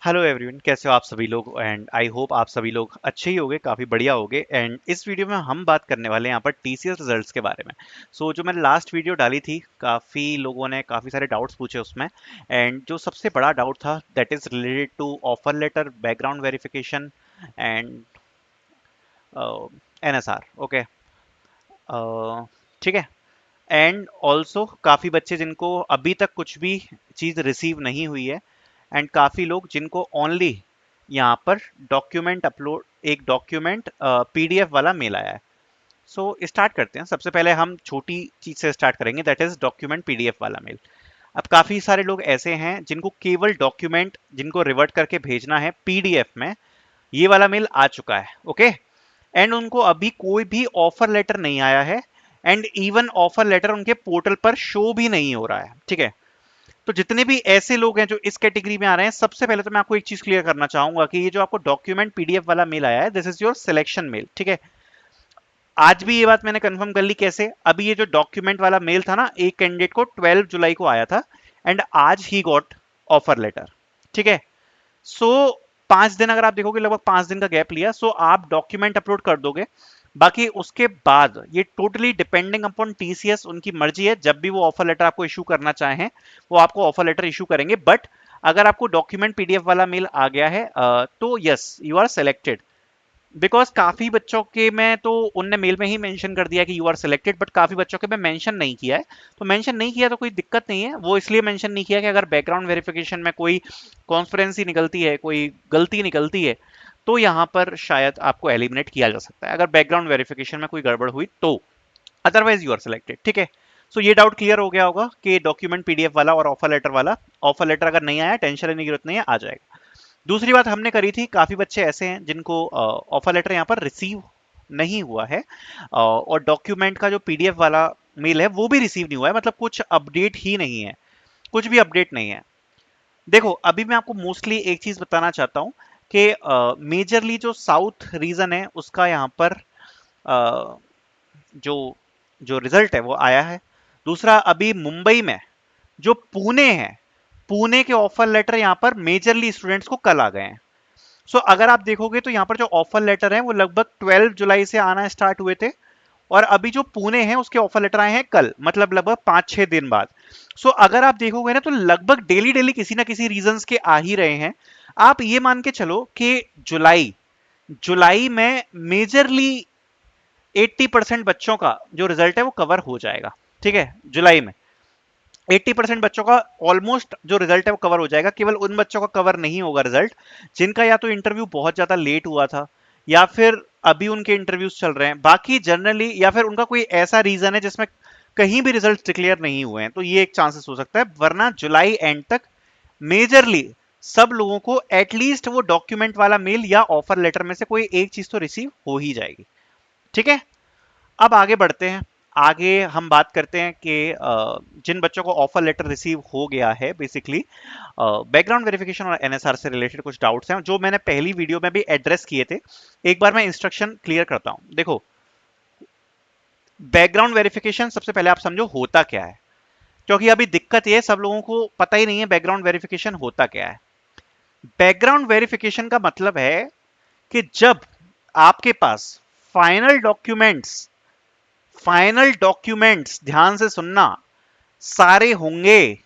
Hello everyone, कैसे हो आप सभी लोग। एंड आई होप आप सभी लोग अच्छे ही होंगे, काफ़ी बढ़िया होंगे। एंड इस वीडियो में हम बात करने वाले हैं यहाँ पर टीसीएस रिजल्ट्स के बारे में। जो मैंने लास्ट वीडियो डाली थी, काफ़ी लोगों ने काफ़ी सारे डाउट्स पूछे उसमें। एंड जो सबसे बड़ा डाउट था that is related to offer letter, background verification and NSR. Okay, ठीक है। एंड ऑल्सो काफ़ी बच्चे जिनको अभी तक कुछ भी चीज़ रिसीव नहीं हुई है, एंड काफ़ी लोग जिनको ओनली यहाँ पर डॉक्यूमेंट अपलोड, एक डॉक्यूमेंट पीडीएफ वाला मेल आया है। स्टार्ट करते हैं। सबसे पहले हम छोटी चीज़ से स्टार्ट करेंगे, दैट इज़ डॉक्यूमेंट पीडीएफ वाला मेल। अब काफ़ी सारे लोग ऐसे हैं जिनको केवल डॉक्यूमेंट, जिनको रिवर्ट करके भेजना है पीडीएफ में, ये वाला मेल आ चुका है। ओके, एंड उनको अभी कोई भी ऑफर लेटर नहीं आया है, एंड इवन ऑफर लेटर उनके पोर्टल पर शो भी नहीं हो रहा है। ठीक है, तो जितने भी ऐसे लोग हैं जो इस कैटेगरी में आ रहे हैं, सबसे पहले तो मैं आपको एक चीज क्लियर करना चाहूंगा कि ये जो आपको डॉक्यूमेंट पीडीएफ वाला मेल आया है, this is your selection mail. ठीक है, आज भी ये बात मैंने कंफर्म कर ली। कैसे? अभी ये जो डॉक्यूमेंट वाला मेल था ना, एक कैंडिडेट को 12 जुलाई को आया था, एंड आज ही गॉट ऑफर लेटर। ठीक है, सो 5 दिन, अगर आप देखोगे लगभग 5 दिन का गैप लिया, आप डॉक्यूमेंट अपलोड कर दोगे। बाकी उसके बाद ये टोटली डिपेंडिंग अपॉन टीसीएस, उनकी मर्जी है। जब भी वो ऑफर लेटर आपको इशू करना चाहें, वो आपको ऑफर लेटर इशू करेंगे। बट अगर आपको डॉक्यूमेंट पीडीएफ वाला मेल आ गया है, तो yes, you are selected. Because काफी बच्चों के में तो उनने मेल में ही मेंशन कर दिया कि यू आर सिलेक्टेड, बट काफी बच्चों के में मेंशन नहीं किया है। तो मेंशन नहीं किया तो कोई दिक्कत नहीं है। वो इसलिए मेंशन नहीं किया कि अगर बैकग्राउंड वेरिफिकेशन में कोई कॉन्स्पिरेंसी निकलती है, कोई गलती निकलती है, तो यहाँ पर शायद आपको एलिमिनेट किया जा सकता है, अगर बैकग्राउंड वेरिफिकेशन में कोई गड़बड़ हुई तो। Otherwise you are selected. ठीक है, ये डाउट क्लियर हो गया होगा कि डॉक्यूमेंट पीडीएफ वाला और ऑफर लेटर वाला। ऑफर लेटर अगर नहीं आया, टेंशन लेने की जरूरत नहीं है, आ जाएगा। दूसरी बात हमने करी थी, काफी बच्चे ऐसे हैं जिनको ऑफर लेटर यहाँ पर रिसीव नहीं हुआ है, और डॉक्यूमेंट का जो पीडीएफ वाला मेल है वो भी रिसीव नहीं हुआ है, मतलब कुछ अपडेट ही नहीं है, कुछ भी अपडेट नहीं है। देखो, अभी मैं आपको मोस्टली एक चीज बताना चाहता हूँ कि मेजरली जो साउथ रीजन है उसका यहाँ पर अ, जो जो रिजल्ट है वो आया है। दूसरा, अभी मुंबई में जो पुणे है, पुणे के ऑफर लेटर यहाँ पर मेजरली स्टूडेंट्स को कल आ गए हैं। अगर आप देखोगे तो यहाँ पर जो ऑफर लेटर है वो लगभग 12 जुलाई से आना स्टार्ट हुए थे, और अभी जो पुणे है उसके ऑफर लेटर आए हैं कल, मतलब लगभग 5-6 दिन बाद। अगर आप देखोगे ना, तो लगभग डेली डेली किसी ना किसी रीजंस के आ ही रहे हैं। आप ये मान के चलो कि जुलाई जुलाई में मेजरली 80% बच्चों का जो रिजल्ट है वो कवर हो जाएगा। ठीक है, जुलाई में 80% बच्चों का ऑलमोस्ट जो रिजल्ट है वो कवर हो जाएगा। केवल उन बच्चों का कवर नहीं होगा रिजल्ट जिनका या तो इंटरव्यू बहुत ज्यादा लेट हुआ था, या फिर अभी उनके इंटरव्यूज चल रहे हैं। बाकी जनरली, या फिर उनका कोई ऐसा रीजन है जिसमें कहीं भी रिजल्ट डिक्लेयर नहीं हुए हैं, तो ये एक चांसेस हो सकता है। वरना जुलाई एंड तक मेजरली सब लोगों को एटलीस्ट वो डॉक्यूमेंट वाला मेल या ऑफर लेटर में से कोई एक चीज तो रिसीव हो ही जाएगी। ठीक है, अब आगे बढ़ते हैं। आगे हम बात करते हैं कि जिन बच्चों को ऑफर लेटर रिसीव हो गया है, बेसिकली बैकग्राउंड वेरिफिकेशन और एनएसआर से रिलेटेड कुछ डाउट्स हैं जो मैंने पहली वीडियो में भी एड्रेस किए थे। एक बार मैं इंस्ट्रक्शन क्लियर करता हूं। देखो, बैकग्राउंड वेरिफिकेशन सबसे पहले आप समझो होता क्या है, क्योंकि अभी दिक्कत ये है, सब लोगों को पता ही नहीं है बैकग्राउंड वेरिफिकेशन होता क्या है। बैकग्राउंड वेरिफिकेशन का मतलब है कि जब आपके पास फाइनल डॉक्यूमेंट्स फाइनल डॉक्यूमेंट्स, ध्यान से सुनना, सारे होंगे,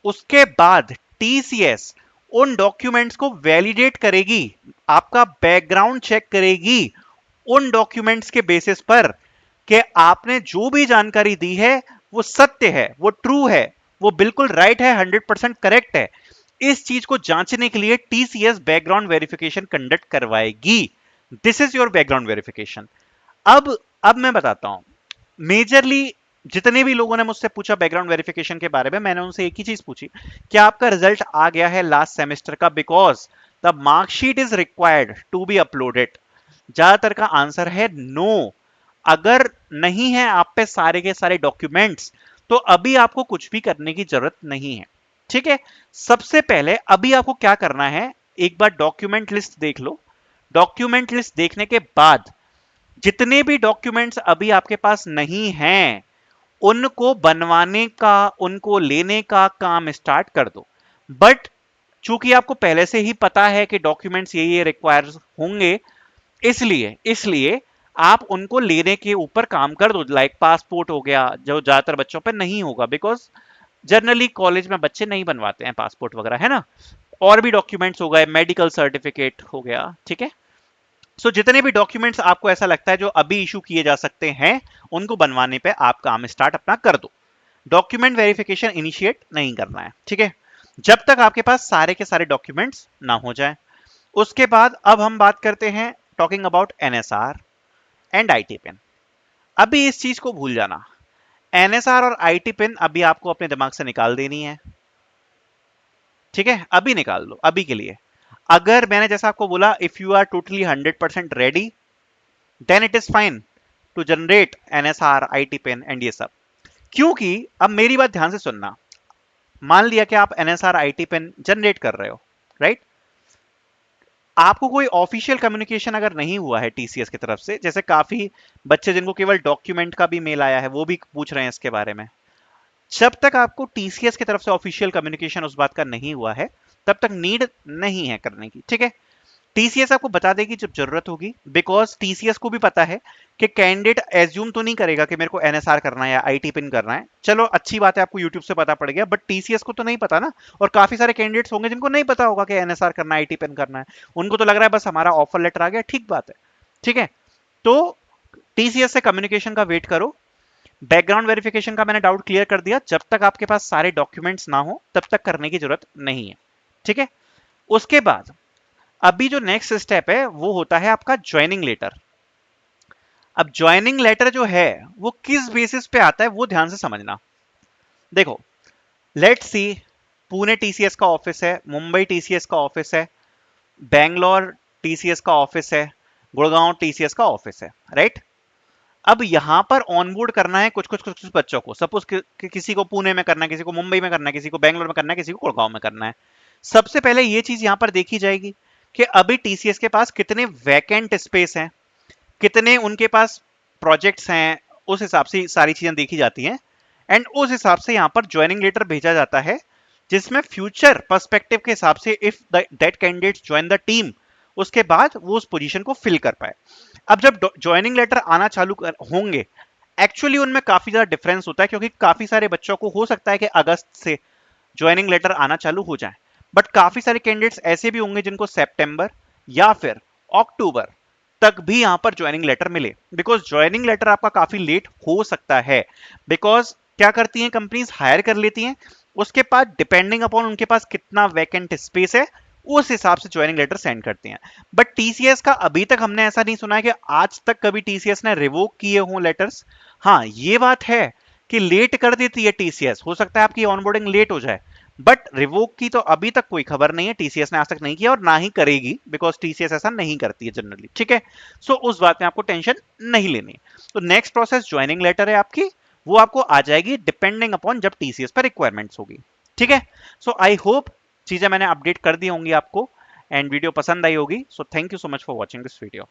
उसके बाद टीसीएस उन डॉक्यूमेंट्स को वैलिडेट करेगी, आपका बैकग्राउंड चेक करेगी उन डॉक्यूमेंट्स के बेसिस पर कि आपने जो भी जानकारी दी है वो सत्य है, वो ट्रू है, वो बिल्कुल राइट है, 100% करेक्ट है। इस चीज को जांचने के लिए टीसीएस बैकग्राउंड वेरिफिकेशन कंडक्ट करवाएगी। This is your background verification. अब मैं बताता हूं। मेजरली जितने भी लोगों ने मुझसे पूछा बैकग्राउंड वेरिफिकेशन के बारे में, मैंने उनसे एक ही चीज पूछी, क्या आपका रिजल्ट आ गया है लास्ट सेमेस्टर का, because the marksheet is required to be uploaded. ज्यादातर का आंसर है नो। अगर नहीं है आप पे सारे के सारे डॉक्यूमेंट्स, तो अभी आपको कुछ भी करने की जरूरत नहीं है। ठीक है, सबसे पहले अभी आपको क्या करना है, एक बार डॉक्यूमेंट लिस्ट देख लो। डॉक्यूमेंट लिस्ट देखने के बाद जितने भी डॉक्यूमेंट्स अभी आपके पास नहीं हैं, उनको बनवाने का, उनको लेने का काम स्टार्ट कर दो। बट चूंकि आपको पहले से ही पता है कि डॉक्यूमेंट्स ये रिक्वायर होंगे, इसलिए इसलिए आप उनको लेने के ऊपर काम कर दो। लाइक पासपोर्ट हो गया, जो ज्यादातर बच्चों पे नहीं होगा, बिकॉज जनरली कॉलेज में बच्चे नहीं बनवाते हैं पासपोर्ट वगैरह, है ना। और भी डॉक्यूमेंट्स हो गए, मेडिकल सर्टिफिकेट हो गया, ठीक है। सो जितने भी डॉक्यूमेंट्स आपको ऐसा लगता है जो अभी इशू किए जा सकते हैं, उनको बनवाने पे आप काम स्टार्ट अपना कर दो। डॉक्यूमेंट वेरिफिकेशन इनिशिएट नहीं करना है, ठीक है, जब तक आपके पास सारे के सारे डॉक्यूमेंट्स ना हो जाए। उसके बाद अब हम बात करते हैं talking about NSR and IT pin. अभी इस चीज को भूल जाना, एनएसआर और आईटी पिन अभी आपको अपने दिमाग से निकाल देनी है, ठीक है, अभी निकाल दो अभी के लिए। अगर मैंने जैसा आपको बोला, if you are totally 100% ready, then it is fine to generate NSR, IT pin and ये सब। क्योंकि अब मेरी बात ध्यान से सुनना, मान लिया कि आप एनएसआर आईटी पिन जनरेट कर रहे हो, राइट। आपको कोई ऑफिशियल कम्युनिकेशन अगर नहीं हुआ है टीसीएस की तरफ से, जैसे काफी बच्चे जिनको केवल डॉक्यूमेंट का भी मेल आया है वो भी पूछ रहे हैं इसके बारे में, जब तक आपको टीसीएस की तरफ से ऑफिशियल कम्युनिकेशन उस बात का नहीं हुआ है, तब तक नीड नहीं है करने की, ठीक है। टीसीएस आपको बता देगी जब जरूरत होगी, बिकॉज टीसीएस को भी पता है कि कैंडिडेट एज्यूम तो नहीं करेगा कि मेरे को एनएसआर करना है या आईटी पिन करना है। चलो अच्छी बात है, आपको यूट्यूब से पता पड़ गया, बट टीसीएस को तो नहीं पता ना। और काफी सारे कैंडिडेट्स होंगे जिनको नहीं पता होगा कि एनएसआर करना है, आईटी पिन करना है, उनको तो लग रहा है बस हमारा ऑफर लेटर आ गया, ठीक बात है, ठीक है। तो टीसीएस से कम्युनिकेशन का वेट करो। बैकग्राउंड वेरिफिकेशन का मैंने डाउट क्लियर कर दिया, जब तक आपके पास सारे डॉक्यूमेंट्स ना हो तब तक करने की जरूरत नहीं है, ठीक है। उसके बाद अभी जो नेक्स्ट स्टेप है वो होता है आपका ज्वाइनिंग लेटर। अब ज्वाइनिंग लेटर जो है वो किस बेसिस पे आता है वो ध्यान से समझना। देखो, लेट्स सी, पुणे टीसीएस का ऑफिस है, मुंबई टीसीएस का ऑफिस है, बैंगलोर टीसीएस का ऑफिस है, गुड़गांव टीसीएस का ऑफिस है, राइट। अब यहां पर ऑनबोर्ड करना है कुछ बच्चों को। सपोज किसी को पुणे में करना है, किसी को मुंबई में करना है, किसी को बैंगलोर में करना है, किसी को गुड़गांव में करना है। सबसे पहले ये चीज यहां पर देखी जाएगी कि अभी टीसीएस के पास कितने वैकेंट स्पेस हैं, कितने उनके पास प्रोजेक्ट्स हैं, उस हिसाब से सारी चीजें देखी जाती हैं। एंड उस हिसाब से यहां पर ज्वाइनिंग लेटर भेजा जाता है, जिसमें फ्यूचर पर्सपेक्टिव के हिसाब से if that candidate join the team, उसके बाद वो उस पोजीशन को फिल कर पाए। अब जब ज्वाइनिंग लेटर आना चालू होंगे, एक्चुअली उनमें काफी ज्यादा डिफरेंस होता है, क्योंकि काफी सारे बच्चों को हो सकता है कि अगस्त से ज्वाइनिंग लेटर आना चालू हो जाए, बट काफी सारे कैंडिडेट्स ऐसे भी होंगे जिनको सितंबर या फिर अक्टूबर तक भी यहां पर ज्वाइनिंग लेटर मिले। बिकॉज ज्वाइनिंग लेटर आपका काफी लेट हो सकता है, बिकॉज क्या करती हैं कंपनीज, हायर कर लेती हैं, उसके बाद डिपेंडिंग अपॉन उनके पास कितना वैकेंट स्पेस है उस हिसाब से ज्वाइनिंग लेटर सेंड करती हैं। बट टीसीएस का अभी तक हमने ऐसा नहीं सुना है कि आज तक कभी टीसीएस ने रिवोक किए हों लेटर्स। हाँ, ये बात है कि लेट कर देती है टीसीएस, हो सकता है आपकी ऑनबोर्डिंग लेट हो जाए, बट रिवोक की तो अभी तक कोई खबर नहीं है, टीसीएस ने आज तक नहीं किया और ना ही करेगी, बिकॉज टीसीएस ऐसा नहीं करती है जनरली, ठीक है। सो उस बात में आपको टेंशन नहीं लेनी। तो नेक्स्ट प्रोसेस ज्वाइनिंग लेटर है आपकी, वो आपको आ जाएगी डिपेंडिंग अपॉन जब टीसीएस पर रिक्वायरमेंट्स होगी, ठीक है। सो आई होप चीजें मैंने अपडेट कर दी होंगी आपको, एंड वीडियो पसंद आई होगी। So thank you so much for watching this video.